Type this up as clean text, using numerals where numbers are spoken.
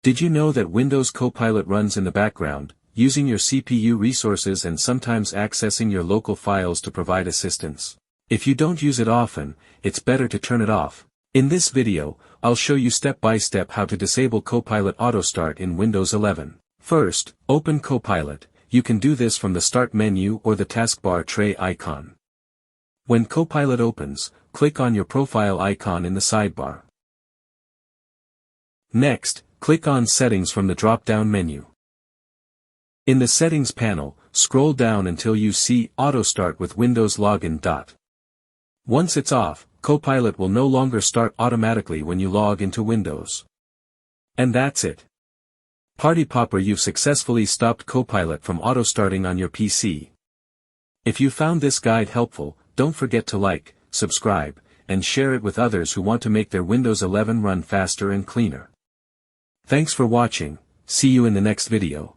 Did you know that Windows Copilot runs in the background, using your CPU resources and sometimes accessing your local files to provide assistance? If you don't use it often, it's better to turn it off. In this video, I'll show you step by step how to disable Copilot Auto Start in Windows 11. First, open Copilot. You can do this from the Start menu or the taskbar tray icon. When Copilot opens, click on your profile icon in the sidebar. Next, click on Settings from the drop-down menu. In the Settings panel, scroll down until you see Auto Start with Windows Login. Once it's off, Copilot will no longer start automatically when you log into Windows. And that's it. Party Popper, you've successfully stopped Copilot from auto-starting on your PC. If you found this guide helpful, don't forget to like, subscribe, and share it with others who want to make their Windows 11 run faster and cleaner. Thanks for watching. See you in the next video.